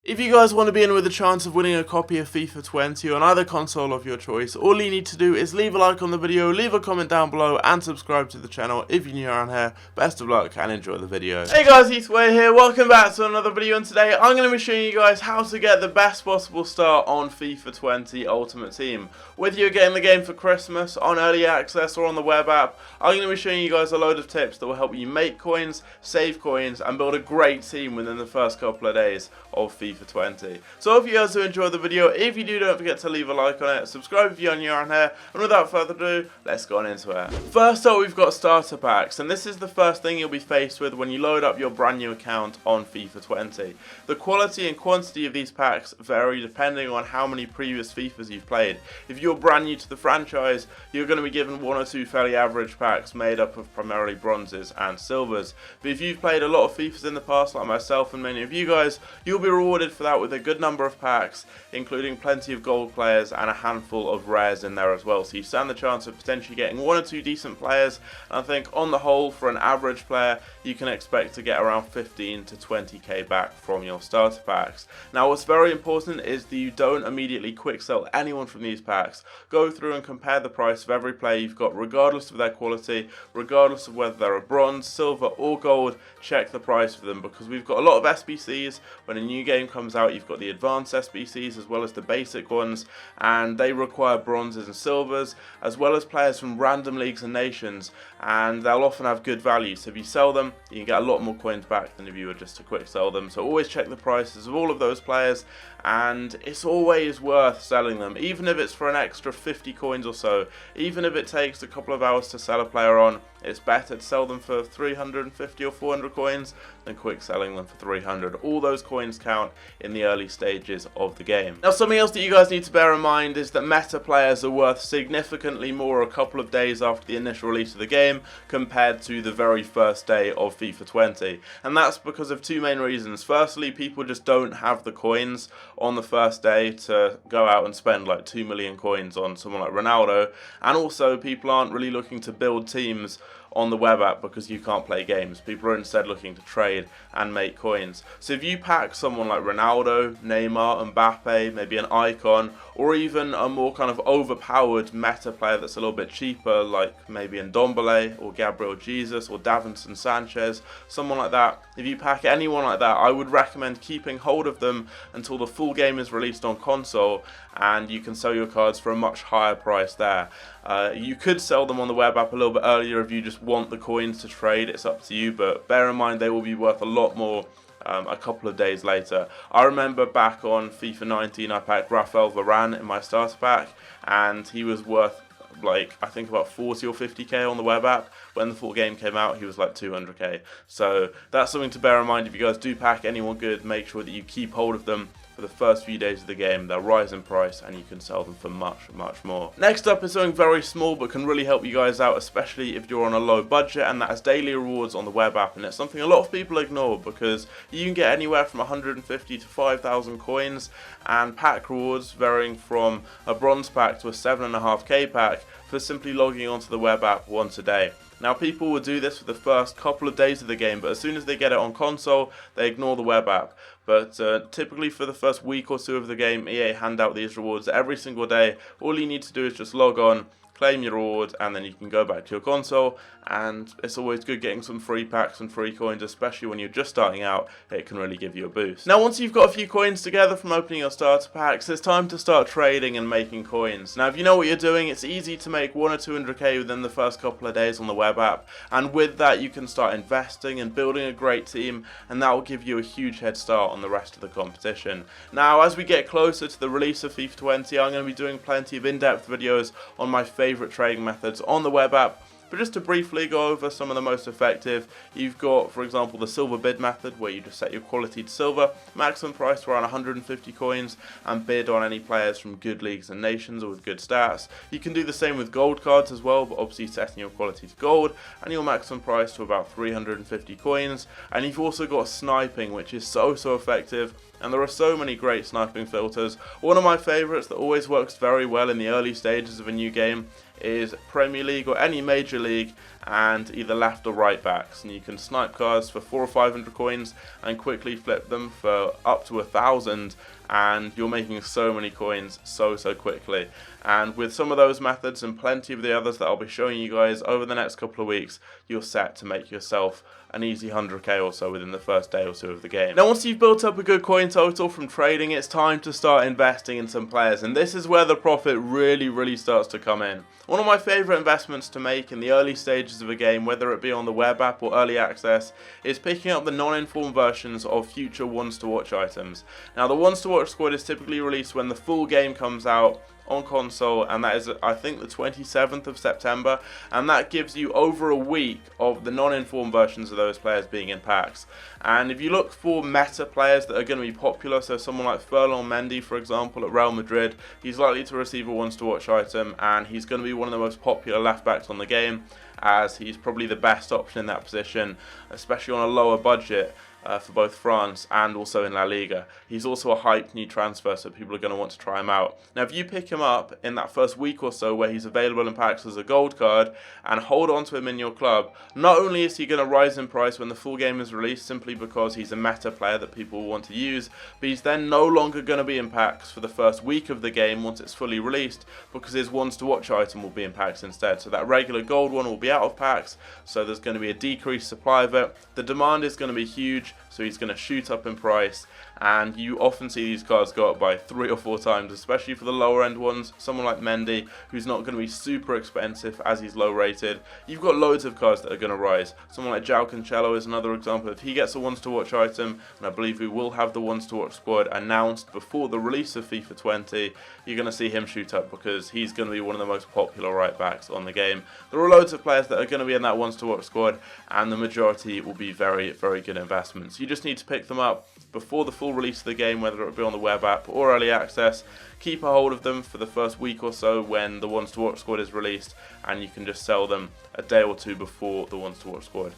If you guys want to be in with a chance of winning a copy of FIFA 20 on either console of your choice, all you need to do is leave a like on the video, leave a comment down below, and subscribe to the channel if you're new around here. Best of luck and enjoy the video. Hey guys, Eastway here, welcome back to another video, and today I'm going to be showing you guys how to get the best possible start on FIFA 20 Ultimate Team. Whether you're getting the game for Christmas, on early access, or on the web app, I'm going to be showing you guys a load of tips that will help you make coins, save coins, and build a great team within the first couple of days of FIFA 20. So I hope you guys do enjoy the video. If you do, don't forget to leave a like on it, subscribe if you're new around here, and without further ado, let's go on into it. First up, we've got starter packs, and this is the first thing you'll be faced with when you load up your brand new account on FIFA 20. The quality and quantity of these packs vary depending on how many previous FIFAs you've played. If you're brand new to the franchise, you're going to be given one or two fairly average packs made up of primarily bronzes and silvers. But if you've played a lot of FIFAs in the past, like myself and many of you guys, you'll be rewarded for that with a good number of packs, including plenty of gold players and a handful of rares in there as well. So you stand the chance of potentially getting one or two decent players, and I think on the whole, for an average player, you can expect to get around 15 to 20k back from your starter packs. Now what's very important is that you don't immediately quick sell anyone from these packs. Go through and compare the price of every player you've got, regardless of their quality, regardless of whether they're a bronze, silver or gold. Check the price for them, because we've got a lot of SBCs. When a new game comes out, you've got the advanced SBCs as well as the basic ones, and they require bronzes and silvers as well as players from random leagues and nations, and they'll often have good value. So if you sell them, you can get a lot more coins back than if you were just to quick sell them. So always check the prices of all of those players, and it's always worth selling them, even if it's for an extra 50 coins or so. Even if it takes a couple of hours to sell a player on, it's better to sell them for 350 or 400 coins than quick selling them for 300. All those coins count in the early stages of the game. Now something else that you guys need to bear in mind is that meta players are worth significantly more a couple of days after the initial release of the game compared to the very first day of FIFA 20. And that's because of two main reasons. Firstly, people just don't have the coins on the first day to go out and spend like 2 million coins on someone like Ronaldo, and also people aren't really looking to build teams on the web app because you can't play games. People are instead looking to trade and make coins. So if you pack someone like Ronaldo, Neymar, Mbappe, maybe an icon, or even a more kind of overpowered meta player that's a little bit cheaper, like maybe Ndombele or Gabriel Jesus or Davinson Sanchez, someone like that, if you pack anyone like that, I would recommend keeping hold of them until the full game is released on console, and you can sell your cards for a much higher price there. You could sell them on the web app a little bit earlier if you just want the coins to trade. It's up to you, but bear in mind they will be worth a lot more a couple of days later. I remember back on FIFA 19 I packed Rafael Varane in my starter pack, and he was worth like I think about 40 or 50k on the web app. When the full game came out, he was like 200k. So that's something to bear in mind. If you guys do pack anyone good, make sure that you keep hold of them for the first few days of the game. They'll rise in price and you can sell them for much more. Next up is something very small but can really help you guys out, especially if you're on a low budget, and that is daily rewards on the web app. And it's something a lot of people ignore because you can get anywhere from 150 to 5,000 coins, and pack rewards varying from a bronze pack to a 7.5k pack for simply logging onto the web app once a day. Now people will do this for the first couple of days of the game, but as soon as they get it on console, they ignore the web app. But typically for the first week or two of the game, EA hand out these rewards every single day. All you need to do is just log on, claim your reward, and then you can go back to your console. And it's always good getting some free packs and free coins, especially when you're just starting out. It can really give you a boost. Now once you've got a few coins together from opening your starter packs, it's time to start trading and making coins. Now if you know what you're doing, it's easy to make 1 or 200k within the first couple of days on the web app, and with that you can start investing and building a great team, and that will give you a huge head start on the rest of the competition. Now as we get closer to the release of FIFA 20, I'm going to be doing plenty of in-depth videos on my favourite trading methods on the web app. But just to briefly go over some of the most effective, you've got, for example, the silver bid method, where you just set your quality to silver, maximum price to around 150 coins, and bid on any players from good leagues and nations or with good stats. You can do the same with gold cards as well, but obviously setting your quality to gold, and your maximum price to about 350 coins. And you've also got sniping, which is so effective. And there are so many great sniping filters. One of my favourites that always works very well in the early stages of a new game is Premier League or any major league, and either left or right backs, and you can snipe cards for 400 or 500 coins and quickly flip them for up to 1,000, and you're making so many coins so quickly. And with some of those methods and plenty of the others that I'll be showing you guys over the next couple of weeks, you're set to make yourself an easy 100k or so within the first day or so of the game. Now once you've built up a good coin total from trading, it's time to start investing in some players, and this is where the profit really starts to come in. One of my favourite investments to make in the early stages of a game, whether it be on the web app or early access, is picking up the non-informed versions of future ones to watch items. Now the ones to watch squad is typically released when the full game comes out on console, and that is I think the 27th of September, and that gives you over a week of the non-informed versions of those players being in packs. And if you look for meta players that are going to be popular, so someone like Ferland Mendy for example at Real Madrid, he's likely to receive a ones to watch item, and he's going to be one of the most popular left backs on the game, as he's probably the best option in that position, especially on a lower budget. For both France and also in La Liga. He's also a hyped new transfer, so people are going to want to try him out. Now if you pick him up in that first week or so where he's available in packs as a gold card and hold on to him in your club, not only is he going to rise in price when the full game is released simply because he's a meta player that people want to use, but he's then no longer going to be in packs for the first week of the game once it's fully released, because his ones to watch item will be in packs instead. So that regular gold one will be out of packs, so there's going to be a decreased supply of it. The demand is going to be huge, so he's going to shoot up in price, and you often see these cards go up by 3 or 4 times, especially for the lower end ones. Someone like Mendy, who's not going to be super expensive as he's low rated. You've got loads of cards that are going to rise. Someone like João Cancelo is another example. If he gets a ones to watch item, and I believe we will have the ones to watch squad announced before the release of FIFA 20, you're going to see him shoot up because he's going to be one of the most popular right backs on the game. There are loads of players that are going to be in that ones to watch squad, and the majority will be very good investments. You just need to pick them up before the full release of the game, whether it be on the web app or early access. Keep a hold of them for the first week or so when the ones to watch squad is released, and you can just sell them a day or two before the ones to watch squad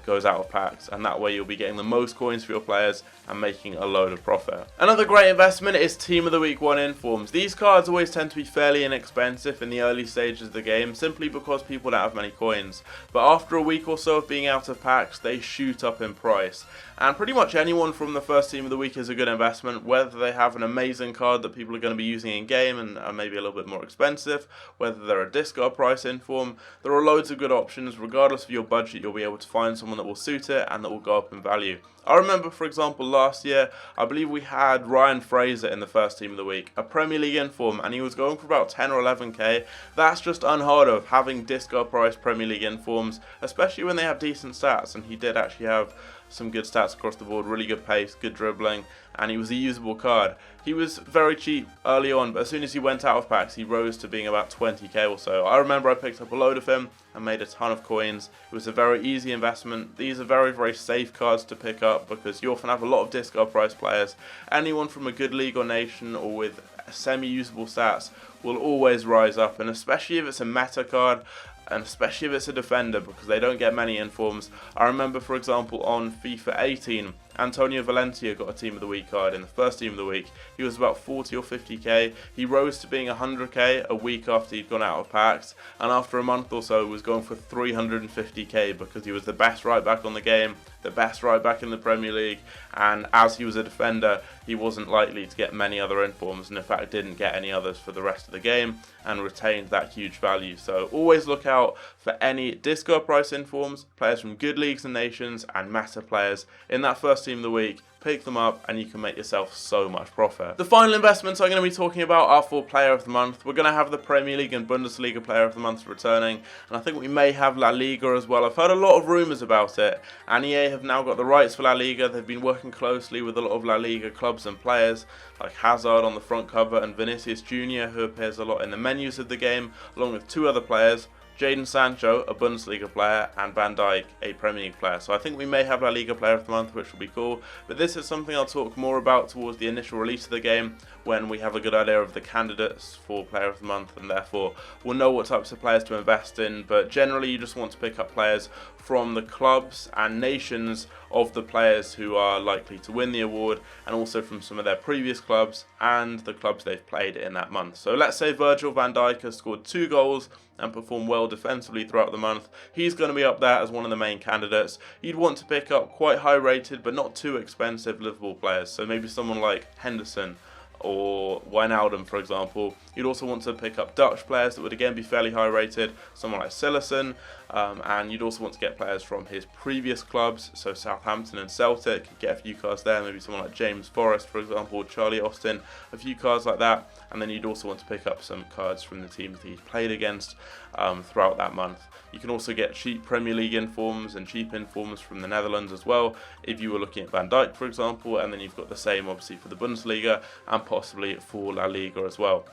goes out of packs, and that way you'll be getting the most coins for your players and making a load of profit. Another great investment is Team of the Week 1 informs. These cards always tend to be fairly inexpensive in the early stages of the game simply because people don't have many coins, but after a week or so of being out of packs they shoot up in price, and pretty much anyone from the first Team of the Week is a good investment, whether they have an amazing card that people are going to be using in game and are maybe a little bit more expensive, whether they're a discard price inform. There are loads of good options. Regardless of your budget, you'll be able to find someone that will suit it and that will go up in value. I remember, for example, last year, I believe we had Ryan Fraser in the first Team of the Week, a Premier League inform, and he was going for about 10 or 11k. That's just unheard of, having discard price Premier League informs, especially when they have decent stats, and he did actually have some good stats across the board, really good pace, good dribbling, and he was a usable card. He was very cheap early on, but as soon as he went out of packs, he rose to being about 20k or so. I remember I picked up a load of him and made a ton of coins. It was a very easy investment. These are very safe cards to pick up because you often have a lot of discard price players. Anyone from a good league or nation or with semi-usable stats will always rise up, and especially if it's a meta card, and especially if it's a defender, because they don't get many informs. I remember, for example, on FIFA 18, Antonio Valencia got a Team of the Week card in the first Team of the Week. He was about 40 or 50k. He rose to being 100k a week after he'd gone out of packs, and after a month or so was going for 350k because he was the best right back on the game, the best right back in the Premier League, and as he was a defender, he wasn't likely to get many other informs, and in fact didn't get any others for the rest of the game and retained that huge value. So always look out for any discard price informs, players from good leagues and nations, and meta players in that first Team of the Week. Pick them up and you can make yourself so much profit. The final investments I'm going to be talking about are for Player of the Month. We're going to have the Premier League and Bundesliga Player of the Month returning, and I think we may have La Liga as well. I've heard a lot of rumours about it, and EA have now got the rights for La Liga. They've been working closely with a lot of La Liga clubs and players, like Hazard on the front cover and Vinicius Jr., who appears a lot in the menus of the game, along with 2 other players, Jadon Sancho, a Bundesliga player, and Van Dijk, a Premier League player. So I think we may have La Liga Player of the Month, which will be cool. But this is something I'll talk more about towards the initial release of the game, when we have a good idea of the candidates for Player of the Month, and therefore we'll know what types of players to invest in. But generally you just want to pick up players from the clubs and nations of the players who are likely to win the award, and also from some of their previous clubs and the clubs they've played in that month. So let's say Virgil van Dijk has scored 2 goals and performed well well defensively throughout the month, he's going to be up there as one of the main candidates. You'd want to pick up quite high rated but not too expensive Liverpool players, so maybe someone like Henderson or Wijnaldum, for example. You'd also want to pick up Dutch players that would again be fairly high rated, someone like Sillerson, and you'd also want to get players from his previous clubs, so Southampton and Celtic. Get a few cards there, maybe someone like James Forrest, for example, Charlie Austin, a few cards like that. And then you'd also want to pick up some cards from the teams that he's played against throughout that month. You can also get cheap Premier League informs and cheap informs from the Netherlands as well, if you were looking at Van Dijk, for example, and then you've got the same obviously for the Bundesliga and possibly for La Liga as well.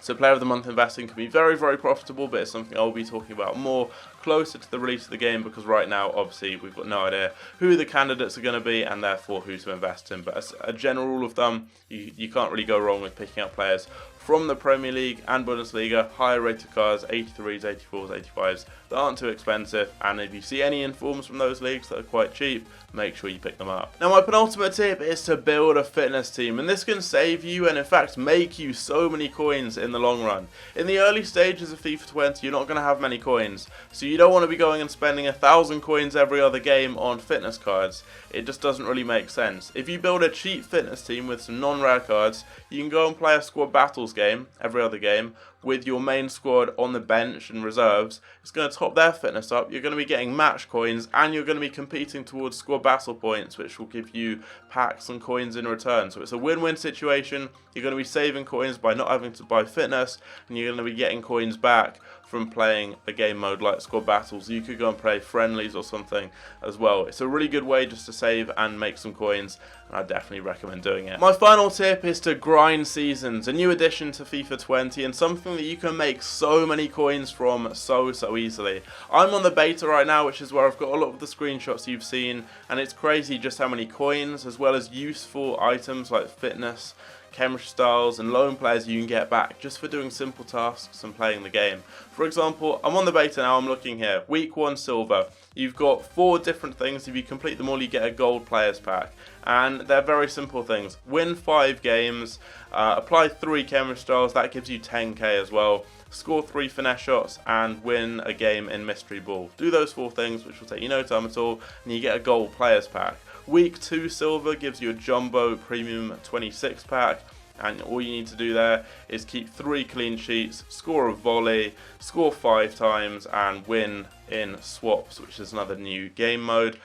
So Player of the Month investing can be very, very profitable, but it's something I'll be talking about more closer to the release of the game, because right now, obviously, we've got no idea who the candidates are going to be and therefore who to invest in. But as a general rule of thumb, you can't really go wrong with picking up players from the Premier League and Bundesliga, higher rated cards, 83s, 84s, 85s, that aren't too expensive, and if you see any informs from those leagues that are quite cheap, make sure you pick them up. Now my penultimate tip is to build a fitness team, and this can save you and in fact make you so many coins in the long run. In the early stages of FIFA 20 you're not going to have many coins, so you don't want to be going and spending 1,000 coins every other game on fitness cards. It just doesn't really make sense. If you build a cheap fitness team with some non-rare cards, you can go and play a squad battles game every other game with your main squad on the bench and reserves. It's going to top their fitness up, you're going to be getting match coins, and you're going to be competing towards squad battle points, which will give you packs and coins in return. So it's a win-win situation. You're going to be saving coins by not having to buy fitness, and you're going to be getting coins back from playing a game mode like squad battles. You could go and play friendlies or something as well. It's a really good way just to save and make some coins, and I definitely recommend doing it. My final tip is to grind seasons, a new addition to FIFA 20 and something that you can make so many coins from so easily. I'm on the beta right now, which is where I've got a lot of the screenshots you've seen, and it's crazy just how many coins as well as useful items like fitness, chemistry styles and loan players you can get back just for doing simple tasks and playing the game. For example, I'm on the beta now, I'm looking here, week 1 silver. You've got 4 different things. If you complete them all, you get a gold players pack, and they're very simple things. Win 5 games, apply 3 chemistry styles, that gives you 10k as well. Score 3 finesse shots and win a game in mystery ball. Do those 4 things, which will take you no time at all, and you get a gold players pack. Week 2 silver gives you a jumbo premium 26 pack, and all you need to do there is keep 3 clean sheets, score a volley, score 5 times, and win in swaps, which is another new game mode.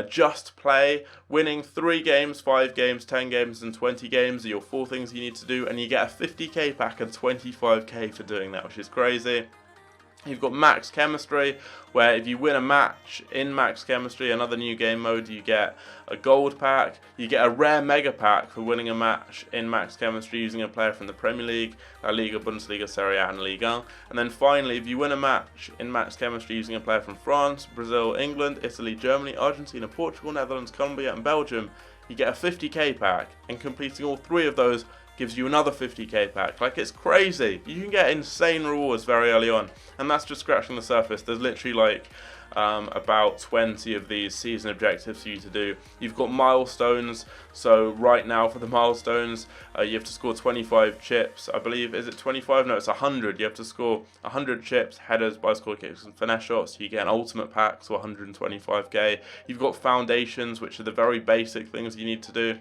Just play, winning 3 games, 5 games, 10 games and 20 games are your 4 things you need to do, and you get a 50k pack and 25k for doing that, which is crazy. You've got Max Chemistry, where if you win a match in Max Chemistry, another new game mode, you get a gold pack. You get a rare mega pack for winning a match in Max Chemistry using a player from the Premier League, La Liga, Bundesliga, Serie A and Ligue 1. And then finally, if you win a match in Max Chemistry using a player from France, Brazil, England, Italy, Germany, Argentina, Portugal, Netherlands, Colombia and Belgium, you get a 50k pack, and completing all 3 of those gives you another 50k pack. Like, it's crazy. You can get insane rewards very early on, and that's just scratching the surface. There's literally like about 20 of these season objectives for you to do. You've got milestones, so right now for the milestones you have to score 25 chips, I believe. Is it 25? No, it's 100. You have to score 100 chips, headers, bicycle kicks and finesse shots. You get an ultimate pack, so 125k. You've got foundations, which are the very basic things you need to do.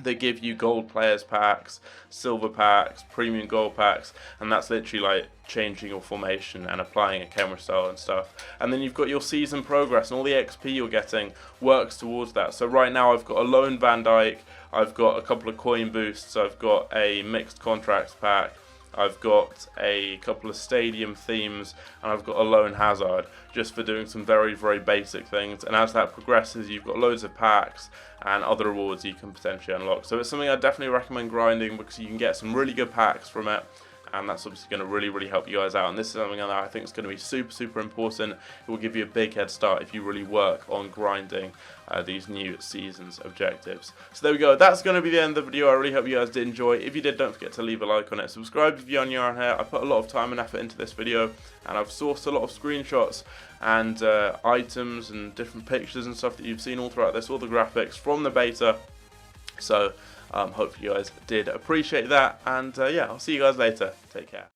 They give you gold players packs, silver packs, premium gold packs, and that's literally like changing your formation and applying a camera style and stuff. And then you've got your season progress, and all the XP you're getting works towards that. So right now I've got a lone Van Dijk, I've got a couple of coin boosts, I've got a mixed contracts pack, I've got a couple of stadium themes, and I've got a lone Hazard, just for doing some very basic things. And as that progresses, you've got loads of packs and other rewards you can potentially unlock. So it's something I definitely recommend grinding, because you can get some really good packs from it, and that's obviously going to really help you guys out. And this is something that I think is going to be super important. It will give you a big head start if you really work on grinding these new season's objectives. So there we go, that's going to be the end of the video. I really hope you guys did enjoy. If you did, don't forget to leave a like on it. Subscribe if you're new around here. I put a lot of time and effort into this video, and I've sourced a lot of screenshots and items and different pictures and stuff that you've seen all throughout this, all the graphics from the beta. So hopefully you guys did appreciate that, and yeah, I'll see you guys later. Take care.